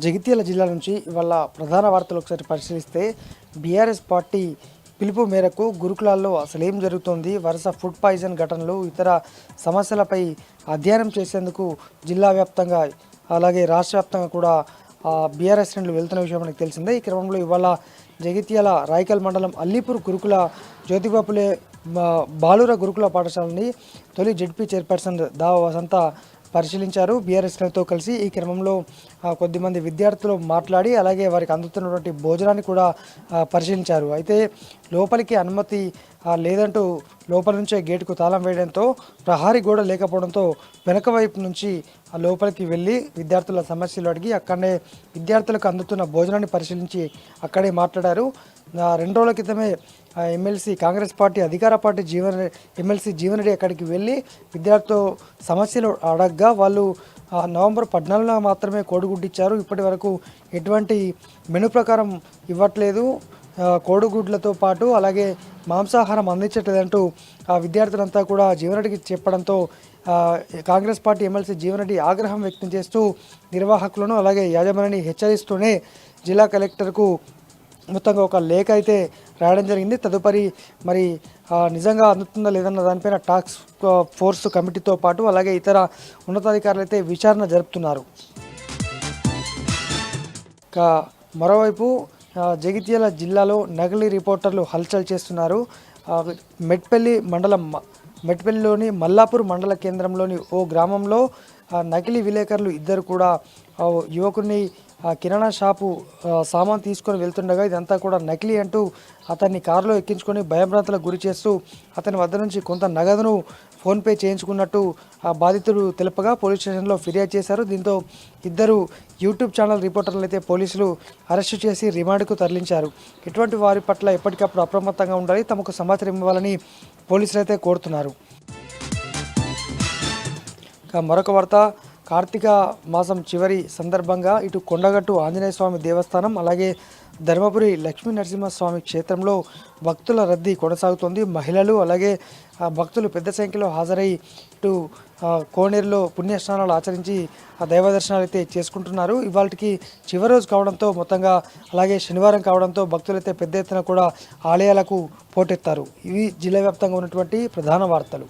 జగిత్యాల జిల్లా నుంచి ఇవాళ ప్రధాన వార్తలు ఒకసారి పరిశీలిస్తే బీఆర్ఎస్ పార్టీ పిలుపు మేరకు గురుకులాల్లో అసలేం జరుగుతోంది, వరుస ఫుడ్ పాయిజన్ ఘటనలు, ఇతర సమస్యలపై అధ్యయనం చేసేందుకు జిల్లా వ్యాప్తంగా అలాగే రాష్ట్ర వ్యాప్తంగా కూడా బీఆర్ఎస్ శ్రేణులు వెళ్తున్న విషయం మనకు తెలిసిందే. ఈ క్రమంలో ఇవాళ జగిత్యాల రాయకల్ మండలం అల్లీపూర్ గురుకుల జ్యోతిబాపులే బాలుర గురుకుల పాఠశాలని తొలి జెడ్పీ చైర్పర్సన్ దా వసంత పరిశీలించారు బీఆర్ఎస్తో కలిసి. ఈ క్రమంలో కొద్దిమంది విద్యార్థులు మాట్లాడి అలాగే వారికి అందుతున్నటువంటి భోజనాన్ని కూడా పరిశీలించారు. అయితే లోపలికి అనుమతి లేదంటూ లోపల నుంచే గేటుకు తాళం వేయడంతో, ప్రహారీ గోడ లేకపోవడంతో వెనక వైపు నుంచి లోపలికి వెళ్ళి విద్యార్థుల సమస్యలు అడిగి అక్కడనే విద్యార్థులకు అందుతున్న భోజనాన్ని పరిశీలించి అక్కడే మాట్లాడారు. 2 రోజుల క్రితమే ఎమ్మెల్సీ కాంగ్రెస్ పార్టీ అధికార పార్టీ ఎమ్మెల్సీ జీవన్ రెడ్డి అక్కడికి వెళ్ళి విద్యార్థులతో సమస్యలు అడగగా వాళ్ళు నవంబర్ 14న మాత్రమే కోడిగుడ్డిచ్చారు. ఇప్పటి వరకు ఎటువంటి మెను ప్రకారం ఇవ్వట్లేదు, కోడిగుడ్లతో పాటు అలాగే మాంసాహారం అందించట్లేదంటూ విద్యార్థులంతా కూడా జీవన్ రెడ్డికి చెప్పడంతో కాంగ్రెస్ పార్టీ ఎమ్మెల్సీ జీవన్ రెడ్డి ఆగ్రహం వ్యక్తం చేస్తూ నిర్వాహకులను అలాగే యాజమాన్యాన్ని హెచ్చరిస్తూనే జిల్లా కలెక్టర్కు మొత్తంగా ఒక లేఖ అయితే రాయడం జరిగింది. తదుపరి మరి నిజంగా అందుతుందా లేదన్న దానిపైన టాస్క్ ఫోర్స్ కమిటీతో పాటు అలాగే ఇతర ఉన్నతాధికారులు అయితే విచారణ జరుపుతున్నారు. మరోవైపు జగిత్యాల జిల్లాలో నకిలీ రిపోర్టర్లు హల్చల్ చేస్తున్నారు. మెట్పల్లిలోని మల్లాపూర్ మండల కేంద్రంలోని ఓ గ్రామంలో నకిలీ విలేకరులు ఇద్దరు కూడా యువకుని కిరాణా షాపు సామాన్ తీసుకొని వెళ్తుండగా ఇదంతా కూడా నకిలీ అంటూ అతన్ని కారులో ఎక్కించుకొని భయభ్రాంతులకు గురి చేస్తూ అతని వద్ద నుంచి కొంత నగదును ఫోన్పే చేయించుకున్నట్టు బాధితుడు తెలుపగా పోలీస్ స్టేషన్లో ఫిర్యాదు చేశారు. దీంతో ఇద్దరు యూట్యూబ్ ఛానల్ రిపోర్టర్లు అయితే పోలీసులు అరెస్టు చేసి రిమాండ్కు తరలించారు. ఇటువంటి వారి పట్ల ఎప్పటికప్పుడు అప్రమత్తంగా ఉండాలి, తమకు సమాచారం ఇవ్వాలని పోలీసులు అయితే కోరుతున్నారు. మరొక వార్త, కార్తీక మాసం చివరి సందర్భంగా ఇటు కొండగట్టు ఆంజనేయ స్వామి దేవస్థానం అలాగే ధర్మపురి లక్ష్మీ నరసింహస్వామి క్షేత్రంలో భక్తుల రద్దీ కొనసాగుతోంది. మహిళలు అలాగే భక్తులు పెద్ద సంఖ్యలో హాజరై ఇటు కోనేరులో పుణ్యస్నానాలు ఆచరించి దైవ దర్శనాలు అయితే చేసుకుంటున్నారు. ఇవాళకి చివరి రోజు కావడంతో మొత్తంగా అలాగే శనివారం కావడంతో భక్తులైతే పెద్ద ఎత్తున కూడా ఆలయాలకు పోటెత్తారు. ఇవి జిల్లా వ్యాప్తంగా ఉన్నటువంటి ప్రధాన వార్తలు.